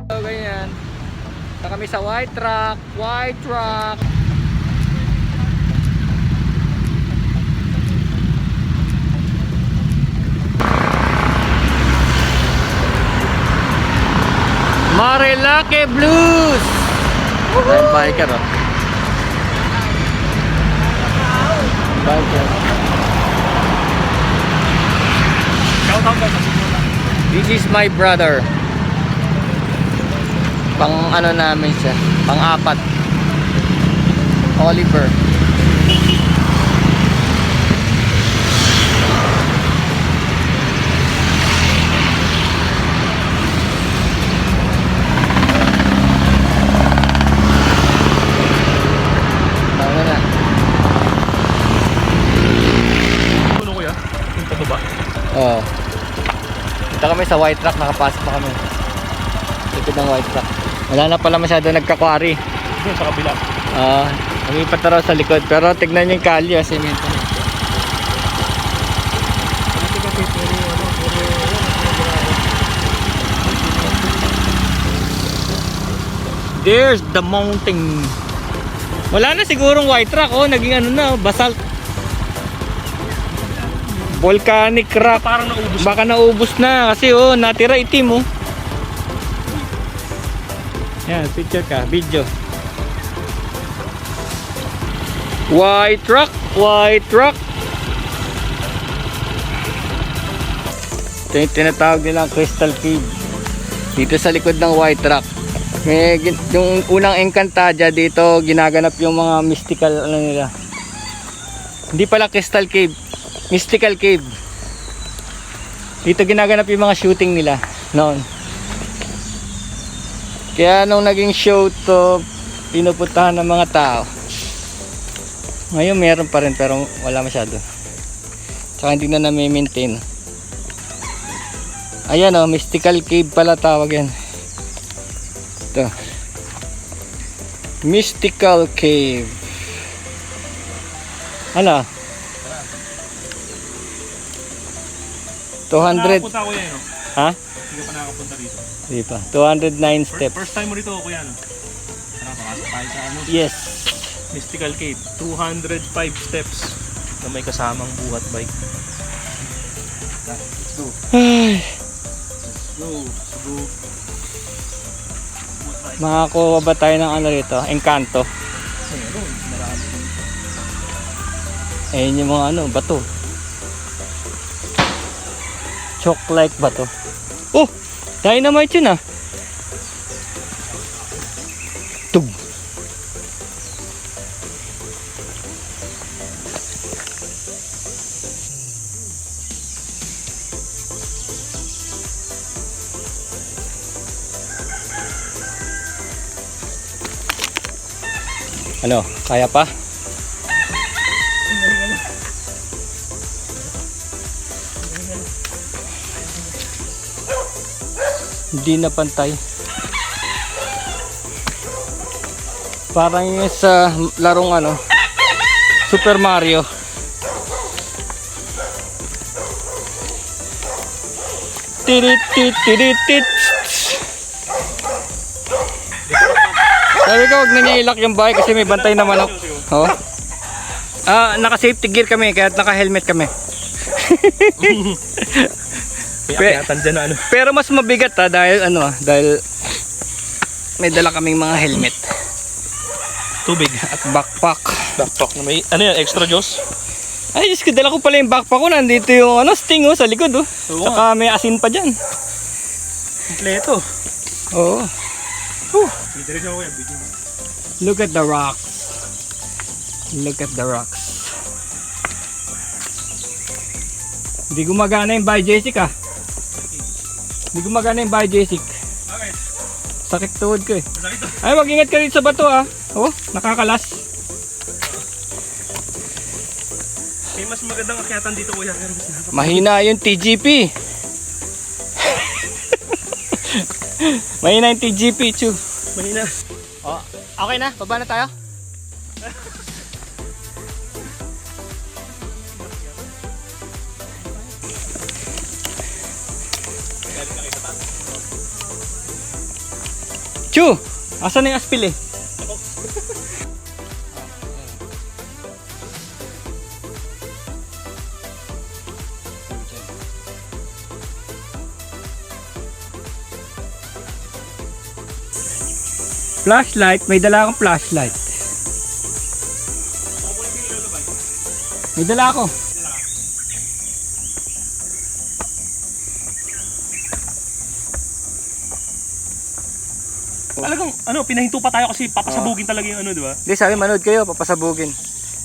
So, ganyan. Ito kami sa white truck. White truck. Marilake Blues. Ayan, biker oh. Biker. This is my brother. Pang ano namin siya, pang apat. Oliver. Ano na? Ano kuya? Yung pababa? Oo. Dito kami sa white truck, nakapasok na kami. Likod ng white truck. Wala na pala masyado nagkakwari. Doon sa kabila. Lumipat na raw sa likod. Pero tignan nyo yung kalye, semento. There's the mountain. Wala na sigurong white rock, oh, naging ano na, basalt. Volcanic rock. Parang naubos. Baka naubos na kasi oh, natira itim oh. Yan, picture ka, video. White rock, white rock. Ito yung tinatawag nilang Crystal Cave. Dito sa likod ng white rock. May, yung unang Encantadia dito ginaganap yung mga mystical ano nila. Hindi pala Crystal Cave, Mystical Cave. Dito ginaganap yung mga shooting nila noon. Kaya nung naging show to, pinupuntahan ng mga tao. Ngayon meron pa rin pero wala masyado. Tsaka hindi na na-maintain. Ayan oh, Mystical Cave pala tawag yan. Ito. Mystical Cave. Ano? 200. Nakapunta ako yan, no? Ha? Hindi ka pa nakapunta dito. Hindi pa. 209 steps. First time mo rito ako yan. Tara, pakasok tayo sa ano? Yes. Mystical Cave. 205 steps na may kasamang buhat bike. Let's go. Ay, Let's go. Let's go. makakuha ba tayo ng ano rito? Encanto. Meron. Marami. Ayun yung mga ano, bato. Chalk-like bato. Oh! Dynamite yun ah. Tug. Ano? Kaya pa? Hindi na pantay. Parang yung sa larong ano, Super Mario. Tirit tit tirit tit. Sabi ko, huwag na niya ilak yung bike kasi may bantay na manok. Oh. Naka safety gear kami kaya naka helmet kami. Kaya dyan na ano. Pero mas mabigat dahil ano dahil may dala kaming mga helmet Tubig. at backpack. Backpack na may, ano yan, extra juice? Ay, Diyos ko, dala ko pala yung backpack ko. Nandito yung ano, sting oh, sa likod oh. Oo. Saka may asin pa dyan. Kompleto. Oo. Video ko yan, video. Look at the rocks. Look at the rocks. Hindi gumagana yung by Jessic ah. Hindi gumagana yung by Jessic. Bakit? Sakit tuhod ko eh. Masakit to. Ay, mag-ingat ka rin sa bato ah. Oh, nakakalas. May mas magandang akyatan dito kuya. Mahina yung TGP. Mahina yung TGP, Chu. Mahina. Oh, okay na? Baba na tayo? Chu! Asan na yung aspil eh? Flashlight, may dala akong flashlight. May dala ako. Talagang, pinahinto pa tayo kasi papasabugin talaga yung di ba? Hindi, sabi manood kayo, papasabugin.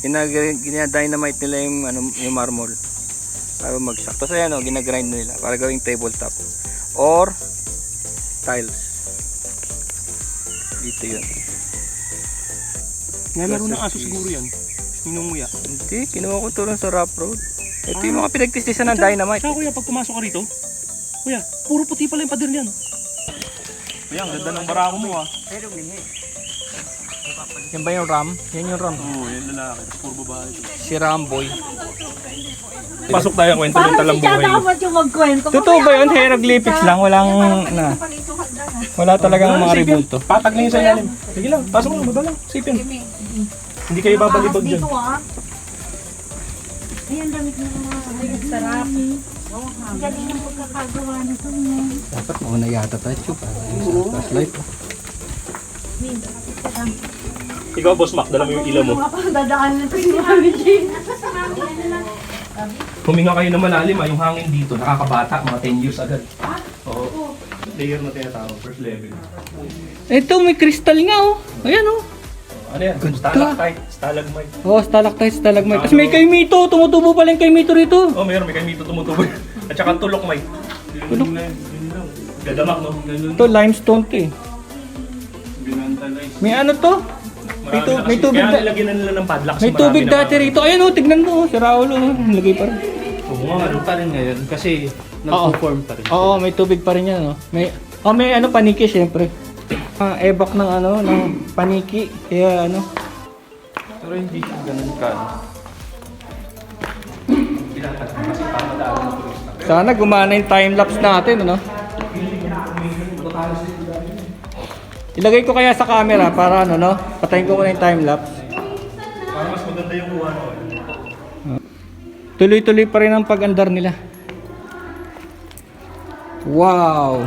Gina-dynamite nila yung marmol para mag-shock. Tapos ayan o, ginagrind nila para gawing tabletop or tiles. Dito yun. Nalaro ng aso siguro yan. Minunguya. Hindi, kinuha ko tulong sa rough road. Ito yung mga pinagtistisan ng dynamite. Saka kuya, pag pumasok ka rito, kuya, puro puti pala yung pader niyan. Kuya, ang ganda ng barako mo Yan ba yung Ram? Yan yung Ram. Oo, yan lalaki. Puro babae ito. Si Ramboy. Pasok tayo kwento ng talambuhay. Yung magkwento. Totoo ba yun? Hieroglyphics lang. Wala talagang mga rebulto. Patag na yun sa ilalim. Sige lang, pasok lang, baba lang. Sipin. Hindi kayo babalibag dyan. Ayan, damit ng mga sarap. Ang galing ng pagkakagawa nito. Dapat mauna yata tayo. Flashlight. Ikaw, Boss Mac, dala mo yung ilaw mo. Dadaan na ito si Mami Jane. Huminga kayo na malalim, yung hangin dito, nakakabata, mga 10 years agad. Oo. Layer na tinatawag, first level. Ito, may crystal nga oh. Ayan oh. Ano yan? Stalactite, stalagmite. Oh, stalactite, stalagmite. Tapos may kaimito. Tumutubo pala yung kaimito rito. Oh, mayroon, may kaimito tumutubo. At saka tulokmite. Tulok? Gadamak, no? Ito, limestone to eh. May ano to? May tubig Kaya nilagyan na nila ng padlock. May tubig dati rito. Ayan oh, tignan mo. Si Raul oh. Nilagay pa rin. Oo nga, ano pa rin ngayon kasi nag-perform pa rin. Oo, may tubig pa rin yan oh. May ano paniki syempre. Ebak ng ng paniki. Kaya ano. Pero hindi siya ganun ka. Sana gumana yung time-lapse natin, ano? Ilagay ko kaya sa camera para ano, no? Patayin ko muna yung time-lapse. Para mas maganda yung kuha ko. Tuloy-tuloy pa rin ang pag-andar nila. Wow!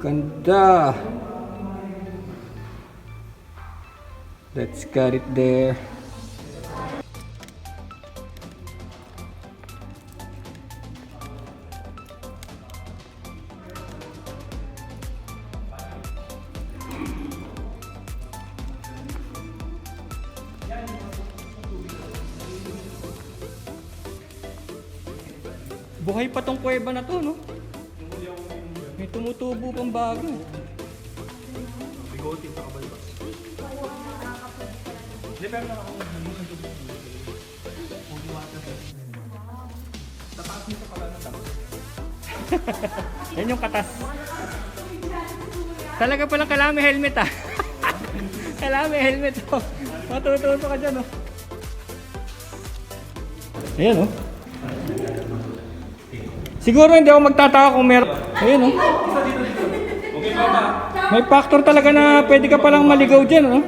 Ganda! Let's cut it there. Buhay pa tong kuweba na to, no? May tumutubo pang bago. Bigote sa kabalbas. Hindi, pero Yan yung katas. Talaga palang kailangan may helmet ah. Kailangan may helmet oh. Matututo ka dyan oh. Ayan oh. Siguro hindi ako magtataka kung meron. Ayan oh. May factor talaga na pwede ka palang maligaw dyan oh.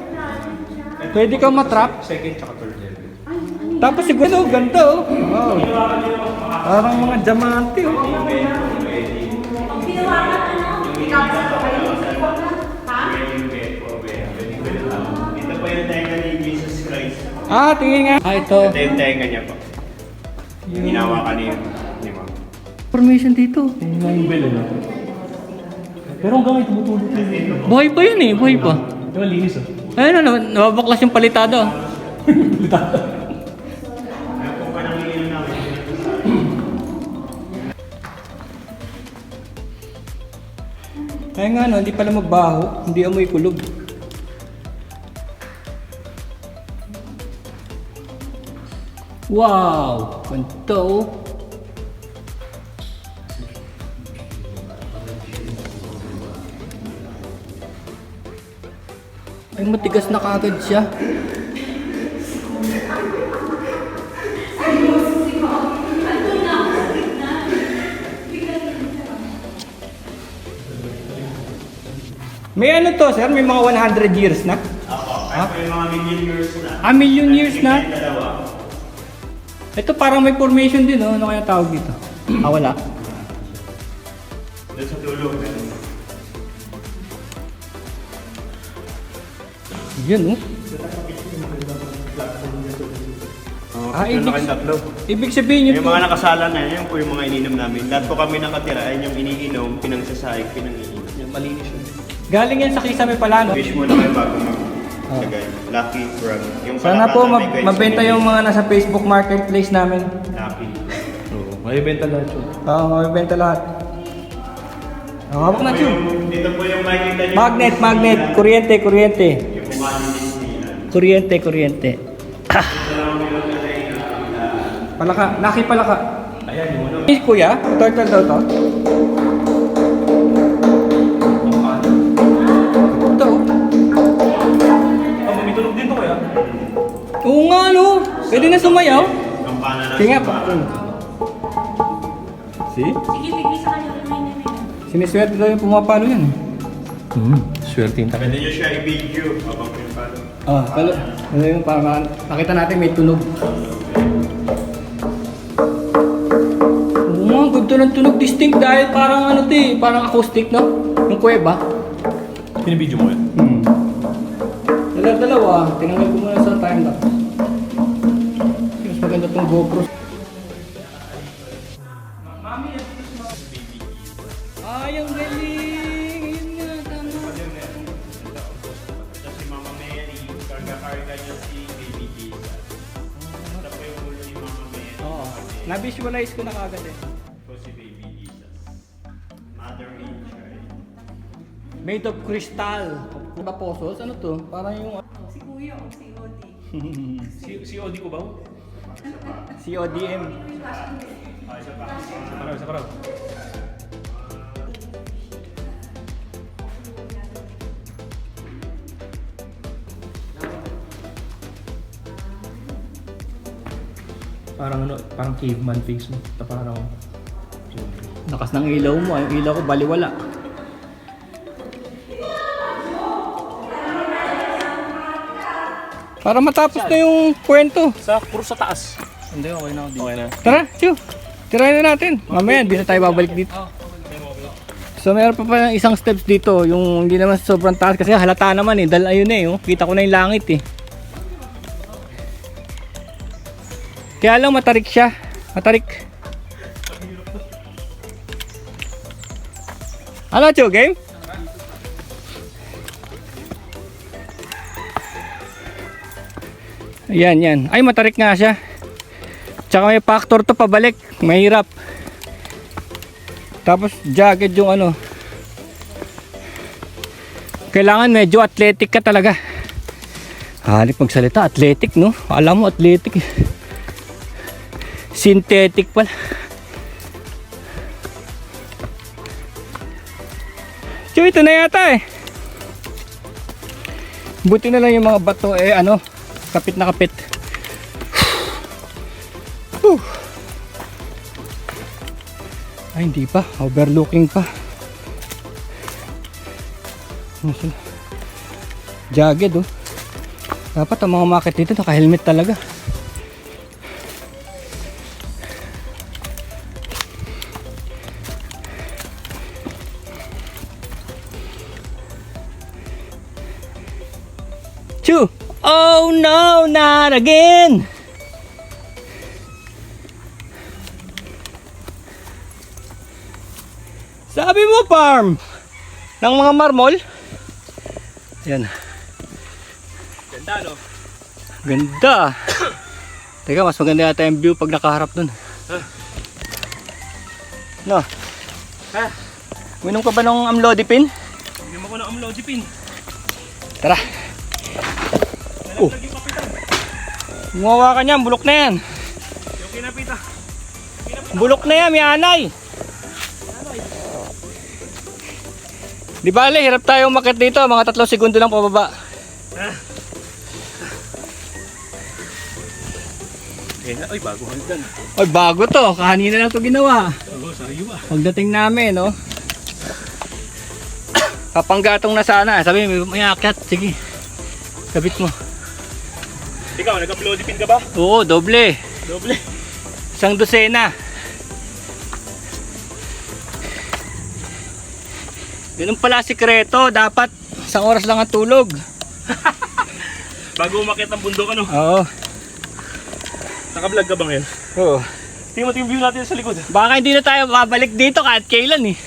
Pwede kang matrap. second tsaka third level. Tapos siguro ganda oh. Wow. Parang mga diamante oh. Ito po yung tenga ni Jesus Christ. Ah, tingin nga. Ah, ito. Ito yung tenga niya po. Yung ginawa ka ni Ma'am. Formation dito. Yung bell, ano? Pero hanggang ngayon tumutulog na yun. Buhay pa yun eh, buhay pa. Ito ang linis ah. Ayun na, nababaklas yung palitado. Kaya po ka nang ilinom namin. Kaya nga no, hindi pala magbaho, hindi amoy kulog. Wow! Ganda oh. Ay, matigas na kagad siya. May ano to, sir? May mga 100 years na? Ako, kahit po yung mga million years na. Ah, million years na? Yung dalawa. Ito parang may formation din, oh. Ano kaya tawag dito? Ah, wala. Doon sa tulog. Yun, oh. Yun na kayong tatlo. Ibig sabihin yun Yung mga nakasala na, yun po yung mga ininom namin. Lahat po kami nakatira, ayun yung iniinom, pinangsasayag, pinangiinom. Yung malinis yun. galing yan sa Kisame pala, no? Wish mo na kayo bago maglagay. Lucky from. Yung Sana po palakatan, may guys mabenta na yung mga nasa Facebook Marketplace namin. Lucky. Oo, may benta lahat yun. Oo, mabibenta lahat. Hawak na, Chu. Dito po yung makikita nyo. Magnet, kuryente. Yung mukha ni Disneyland. Kuryente. Ito lang ang nilagay na Palaka, laki palaka. Ayan, yung ano. Eh, kuya, turtle daw to. Ito. Oh, mamitunog din to kaya? Oo nga, no? Pwede na sumayaw. kampana na. Kaya nga pa. See? Sige, bigay sa kanya. May Siniswerte daw yung pumapalo yan. Swerte yung Pwede nyo siya i-video habang pinapalo. Ah, palo. Ano yung para nakita natin may tunog. Oo nga, ganda ng tunog. Distinct dahil parang ano to eh, parang acoustic, no? Yung kuweba. Pinibidyo mo yan? Dalawa, tinanggal ko muna sa time lapse. Mas maganda tong GoPro. Ay, ang galing! Ayun nga, tama. Tapos si Mama Mary, karga-karga niya si Baby Jesus. Ito po yung ulo ni Mama Mary. Oo. Na-visualize ko na kagad eh. Ito si Baby Jesus. Mother in child. Made of crystal. Apostles, ano to? Parang yung Si Kuya o si Odi. Si Odi ko ba? CODM. Sa paraw. Parang ano, parang caveman face mo. Parang Lakas ng ilaw mo. Yung ilaw ko baliwala. Para matapos na yung kwento. puro sa taas. Hindi, okay na ako dito. Okay na. Tara, Chu. Tirahin na natin. Mamaya, hindi na tayo babalik dito. So, meron pa pala isang steps dito. Yung hindi naman sobrang taas. Kasi halata naman eh. Dahil ayun eh. Oh. Kita ko na yung langit eh. Kaya lang matarik siya. Matarik. Ano, Chu? Game? Yan. Ay, matarik nga siya. Tsaka may factor to pabalik. Mahirap. Tapos jagged yung ano. Kailangan medyo athletic ka talaga. Halip magsalita, athletic no? Alam mo athletic. Synthetic pala. So ito na yata eh. Buti na lang yung mga bato eh ano, kapit na kapit. Ay hindi pa, overlooking pa. Jagged oh. Dapat ang mga market dito naka-helmet talaga. Chu! Oh no, not again! Sabi mo farm ng mga marmol. Yan. Ganda, no? Ganda. Teka, mas maganda yata yung view pag nakaharap dun. No. Ha? Minom ka ba ng amlodipine? Hindi mo ko ng amlodipine. Tara. Oh. Gumawa ka niyan, bulok na yan. Yung kinapita. Bulok na yan, may anay. Di bale, hirap tayo umakyat dito. Mga 3 segundo lang pababa. Ay, bago hanggan. Ay, bago to. Kanina lang to ginawa. Oo, sa'yo ah. Pagdating namin, no? Kapanggatong na sana. Sabi may akyat. Sige. Kabit mo. Ikaw, nag-upload pin ka ba? Oo, doble. Doble. Isang dosena. Ganun pala sikreto. Dapat isang oras lang ang tulog. Bago umakyat ng bundok ano? Oo. Naka-vlog ka ba ngayon? Oo. Tingnan mo yung view natin sa likod. Baka hindi na tayo babalik dito kahit kailan eh.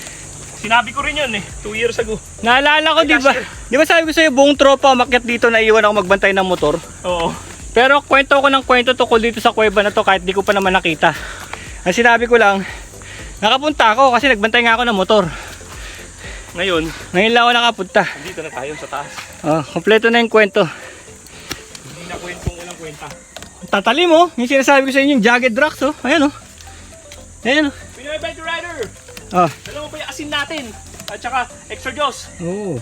Sinabi ko rin yun eh, 2 years ago. Naalala ko, Ay, di ba? last year. Di ba sabi ko sa'yo, buong tropa umakyat dito na iwan ako magbantay ng motor? Oo. Pero kwento ko ng kwento tungkol dito sa kuweba na to kahit di ko pa naman nakita. Ang sinabi ko lang, nakapunta ako kasi nagbantay nga ako ng motor. Ngayon, Ngayon lang ako nakapunta. dito na tayo sa taas. Oh, kompleto na yung kwento. Hindi na kwentong walang kwenta. Tatali mo, yung sinasabi ko sa inyo, yung jagged rocks, oh. Ayan, oh. Ayan, oh. Pinoy Adventure Rider! Oh. Alam mo ba yung asin natin? At saka extra Diyos. Oo.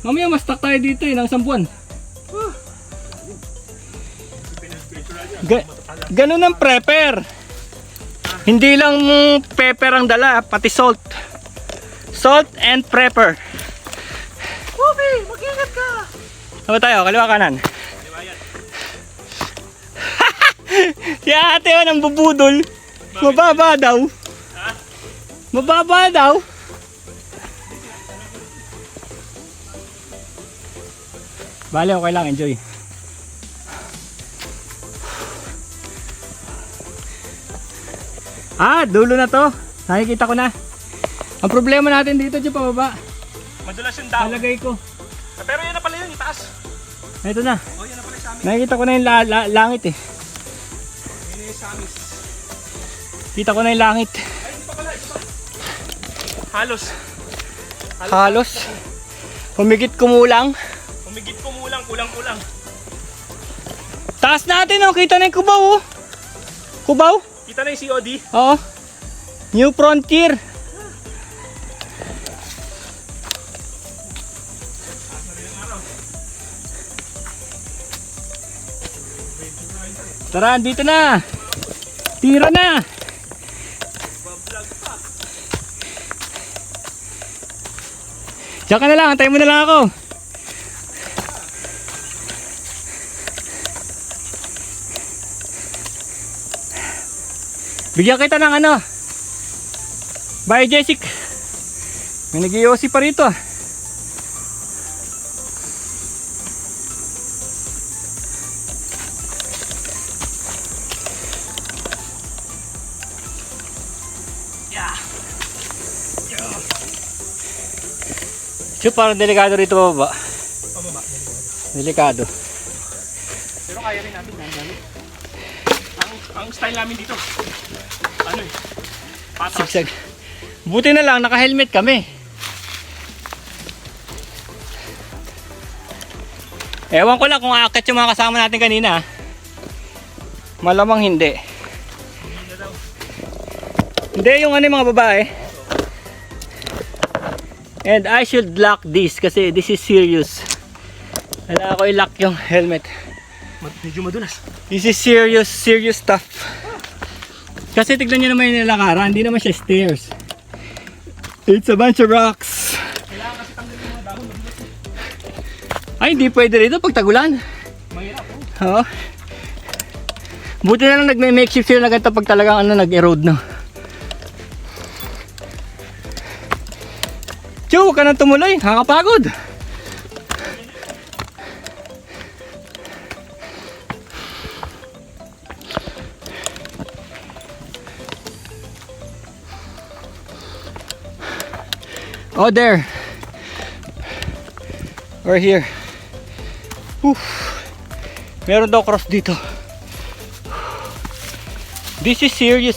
Mamaya mas stuck tayo dito eh, ng isang buwan. Ganun ang prepper. Hindi lang pepper ang dala, pati salt. Salt and prepper. Ubi, mag-ingat ka! Ano tayo? Kaliwa kanan. Diba yan? Si ate o nang bubudol. Mababa daw. Ha? Mababa daw. Bale, okay lang. Enjoy. Ah, dulo na to. Nakikita ko na. Ang problema natin dito dyan pababa. Madulas yung dahon. Nalagay ko. Pero yan na pala yun, itaas. Ito na. Oh, yan na pala sa amin. Nakikita ko na yung langit eh. Yan na yung sa amin. Kita ko na yung langit. Ay, hindi pa pala, ito pa. Halos. Halos. Humigit kumulang. Umigit ko mulang, kulang-kulang. Taas natin oh. Kita na yung kubaw oh. Kubaw? Kita na yung COD. Oo. New Frontier. Tara, dito na. Tira na. Diyan ka na lang, antayin mo na lang ako. Bigyan kita ng ano. Bye Jessic. May nag-iossi pa rito ah. So parang delikado rito bababa. Pababa. Delikado. Pero kaya rin natin yan. Ang style namin dito. Ano eh? Patas. Sigsag. Buti na lang naka-helmet kami. Ewan ko lang kung aakyat yung mga kasama natin kanina. Malamang hindi. Hindi yung ano yung mga babae. And I should lock this kasi this is serious. Kailangan ko i-lock yung helmet. Medyo madulas. This is serious stuff. Kasi tignan nyo naman yung nilakaran, hindi naman siya stairs. It's a bunch of rocks. Kailangan kasi tanggalin yung mga dahon. Ay, hindi pwede rito pag tagulan. Mahirap po. Oo. Buti na lang nagme-makeshift sila na ganito pag talagang ano, nag-erode na. Tiyo, huwag ka nang tumuloy. Nakakapagod. Oh, there. We're here. Oof. Meron daw cross dito. This is serious.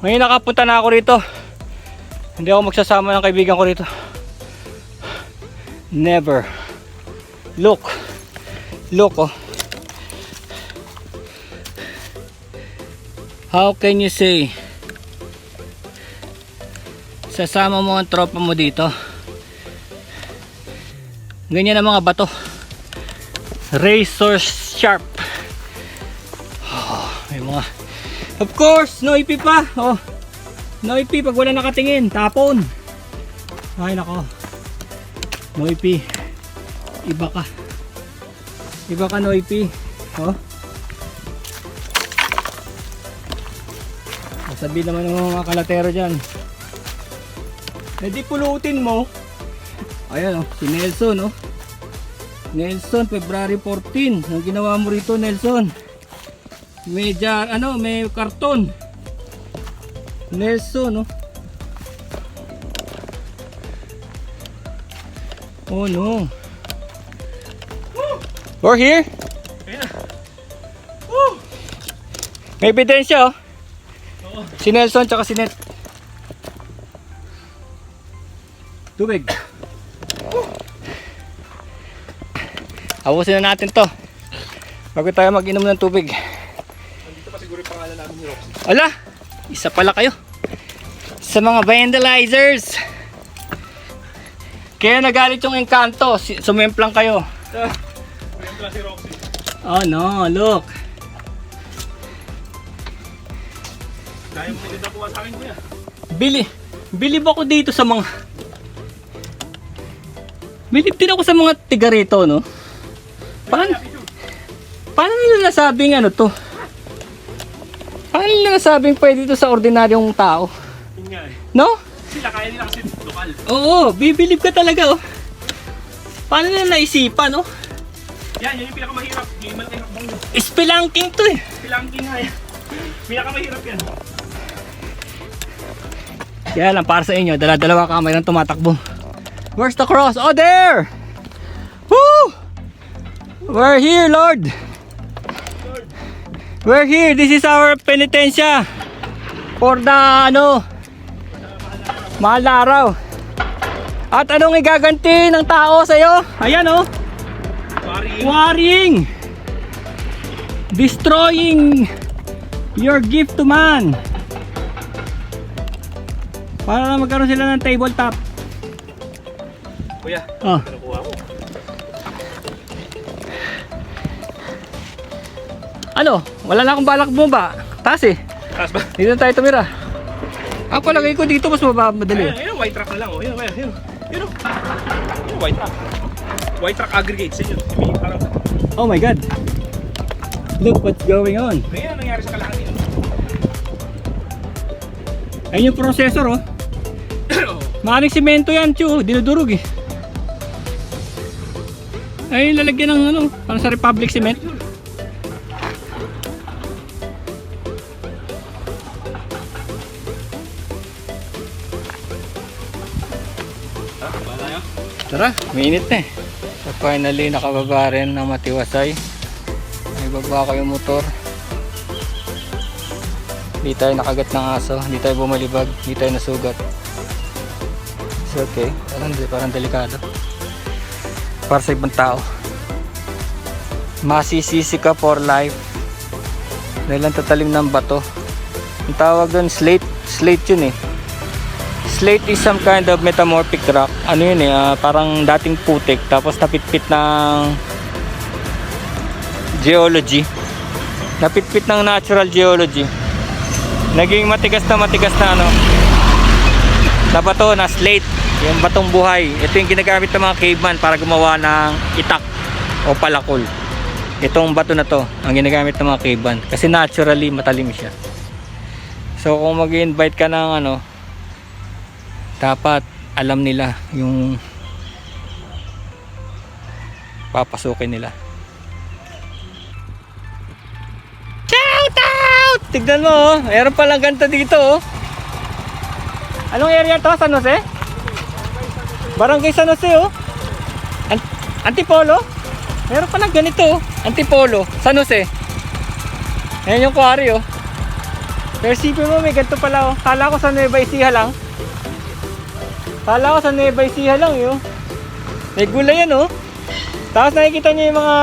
Ngayon nakapunta na ako rito. Hindi ako magsasama ng kaibigan ko rito. Never. Look oh. How can you say sasama mo ang tropa mo dito? Ganyan ang mga bato. Razor sharp. Oh, may mga, of course, no ipi pa. Oh, Noipi, pag wala nakatingin, tapon. Ay nako. Noipi. Iba ka. Iba ka, Noipi. Oh. Sabihin naman ng mga kalatero dyan. Eh di pulutin mo. Ayan oh, si Nelson oh. Nelson, February 14. Ang ginawa mo rito, Nelson? May may karton. Nelson oh. Oh no. We're here. Ayun na. May ebidensya oh. Si Nelson tsaka si Net. Tubig. Abusin na natin to bago tayo mag-inom ng tubig. Nandito pa siguro yung pangalan namin ni Roxy. Ala, isa pala kayo sa mga vandalizers. Kaya nagalit yung Encanto. Sumemplang kayo. Ayun lang si Roxy. Oh no, look. Dahil mo maganda po sa akin kuya. Bilib ako dito sa mga... Bilib din ako sa mga tiga rito, no? Paano nila nasabing ano to? Paano nila nasabing pwede ito sa ordinaryong tao? Yun nga eh. No? Sila kaya nila kasi lokal. Oo, bibilib ka talaga, oh. Paano nila naisipan, no? Yan yung pinakamahirap. Hindi man tayo nakbang. Spelunking to eh. Spelunking nga eh. Pinakamahirap yan. Kaya lang para sa inyo, dala-dalawa kamay ng tumatakbo. Where's the cross? Oh, there! Woo! We're here, Lord! We're here. This is our penitensya for the mahal na araw. At anong igaganti ng tao sa'yo? Ayan oh. Warring. Destroying your gift to man. Para magkaroon sila ng tabletop. Kuya, Oh. nakuha mo. Ano? Wala na akong balak bumaba. Taas eh. Taas ba? Dito na tayo tumira. Ang palagay ko dito mas madali. Ayun, white truck na lang. Oh. Ayun, ayun, ayun. Ayun, ayun, white truck. White truck aggregates. Ayun, parang... Oh my God. Look what's going on. Ayun ang nangyari sa Kalahati. Ayun yung processor oh. Maraming simento yan, tiyo. Dinudurog eh. Ay, lalagyan ng parang sa Republic Cement. Tara, mainit na eh. So finally, nakababa rin ng matiwasay. May baba ko yung motor. Hindi tayo nakagat ng aso, hindi tayo bumalibag, hindi tayo nasugat. So okay, parang delikado. Para sa ibang tao. Masisisi ka for life. Dahil ang tatalim ng bato. Ang tawag doon, slate yun eh. Slate is some kind of metamorphic rock. Ano yun eh, parang dating putik. Tapos napitpit ng geology. Napitpit ng natural geology. Naging matigas na na bato na slate. Yung batong buhay. Ito yung ginagamit ng mga caveman para gumawa ng itak o palakol. Itong bato na to ang ginagamit ng mga caveman. Kasi naturally matalim siya. So kung mag-invite ka ng dapat alam nila yung papasukin nila. Shout out! Tignan mo oh, mayroon palang ganito dito oh. Anong area to? San Jose? Barangay San Jose oh. Antipolo? Meron palang ganito oh. Antipolo, San Jose. Ayan yung quarry oh. Pero sipin mo may ganito pala oh. Kala ko sa Nueva Ecija lang. Kala ko sa Nueva Ecija lang yun. May gulay yan oh. Tapos nakikita niyo yung mga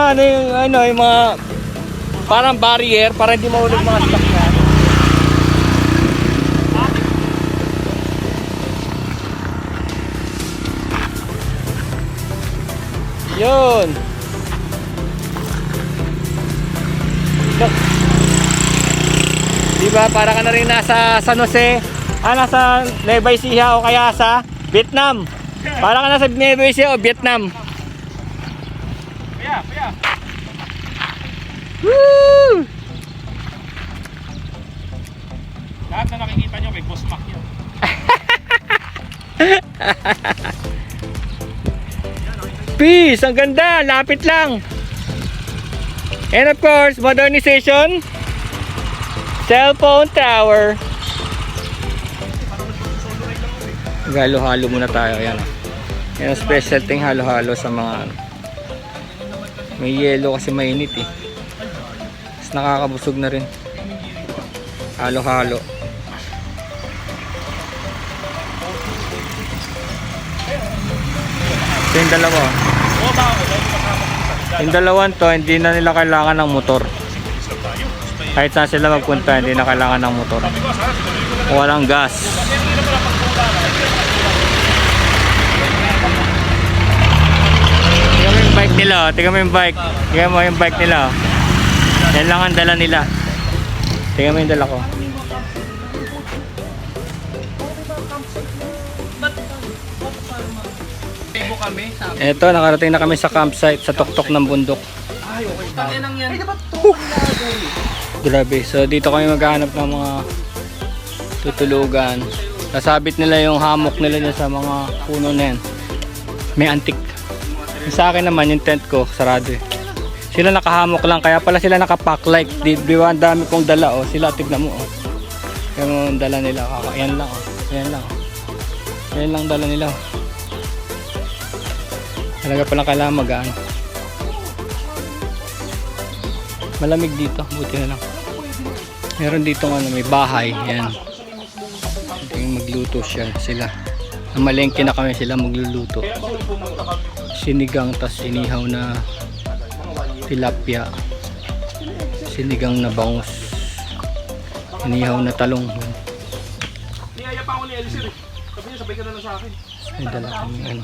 yung mga parang barrier para hindi mahulog mga stock na. Yun. Look. Diba para ka na rin nasa San Jose. Nasa Nueva Ecija o kaya sa Vietnam. Para ka nasa Nueva Ecija o Vietnam. Kuya. Woo! Lahat na nakikita nyo, may boss Mac yun. Peace! Ang ganda! Lapit lang! And of course, modernization. Cellphone tower. Halo-halo muna tayo. Ayan. Yan ang special thing, halo-halo sa mga ano. May yelo kasi mainit eh. Tapos nakakabusog na rin. Halo-halo. Ito yung dalawa. Yung dalawang to, hindi na nila kailangan ng motor. Kahit saan sila magpunta, hindi na kailangan ng motor. Walang gas. Tingnan mo yung bike nila. Tingnan mo yung bike. Tingnan mo yung bike nila. Yan lang ang dala nila. Tingnan mo yung dala ko. Eto, nakarating na kami sa campsite sa tuktok ng bundok. Grabe. So dito kami maghahanap ng mga tutulugan. Nasabit nila yung hammock nila dyan sa mga puno na yan. May antik. Sa akin naman yung tent ko sarado eh. Sila nakahamok lang, kaya pala sila nakapack like. Di ba ang dami kong dala oh. Sila tignan mo oh. Yung dala nila, yan lang oh. Yan lang oh. Yan lang dala nila oh. Talaga palang kailangan magaan. Malamig dito, buti na lang. Meron dito ano, may bahay, yan. Yung magluto siya sila. Namalengke na kami sila magluluto. Sinigang tas inihaw na tilapia. Sinigang na bangus. Inihaw na talong. Niyaya pa ako ni Elisir eh. Sabi niya, sabay ka na lang sa akin. May dala kami ano.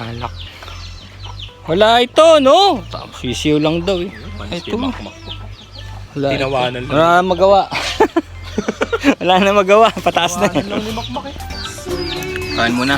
Alak. Wala ito, no? Sisiw lang daw eh. Ito. Wala. Tinawanan lang. Wala na magawa. Wala na magawa. Pataas na. Lang ni Makmak eh. Kain muna.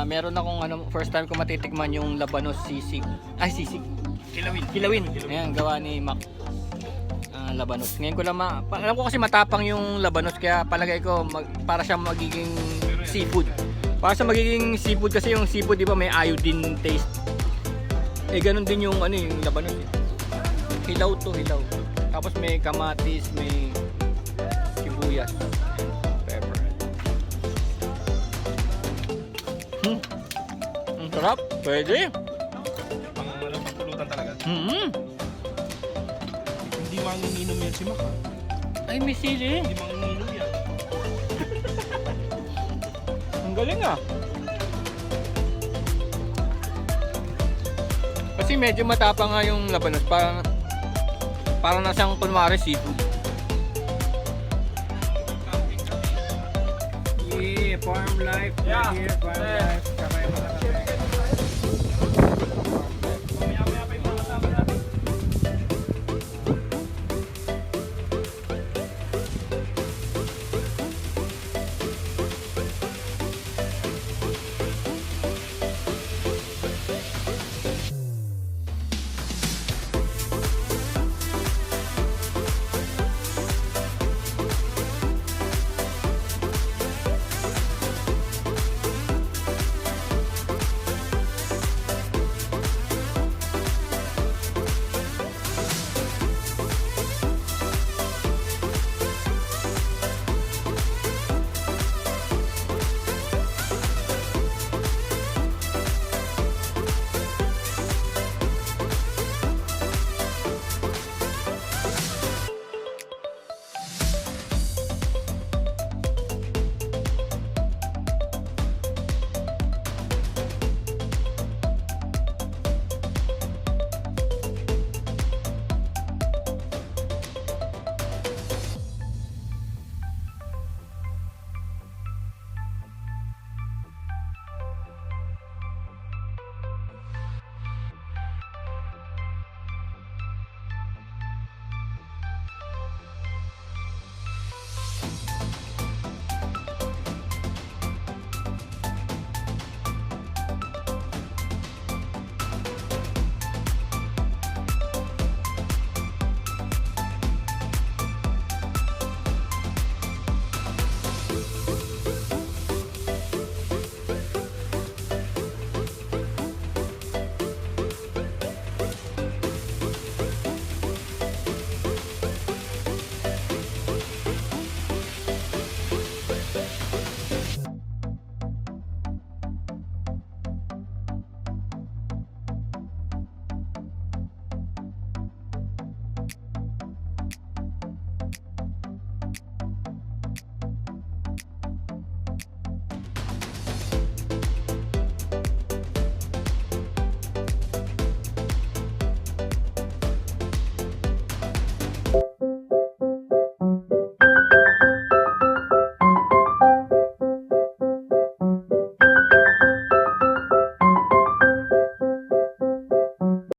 Meron akong ano, first time ko matitikman yung labanos sisig. Ay, sisig. Kilawin. Ayan, gawa ni Mac. Labanos. Ngayon ko lang alam ko kasi matapang yung labanos kaya palagay ko para siya magiging seafood. Para sa magiging seafood kasi yung seafood, di ba, may iodine taste. Eh ganun din yung ano yung labanos. Hilaw to, hilaw. Tapos may kamatis, may sibuyas. Ang sarap, pwede. Pangpulutan talaga. Hindi manginginom yan si Mac. Ay, may sili. Hindi manginginom yan. Ang galing ah. Kasi medyo matapang nga yung labanos. Parang nasang kunwari seafood. Yeah, farm life. Yeah. Here, farm life.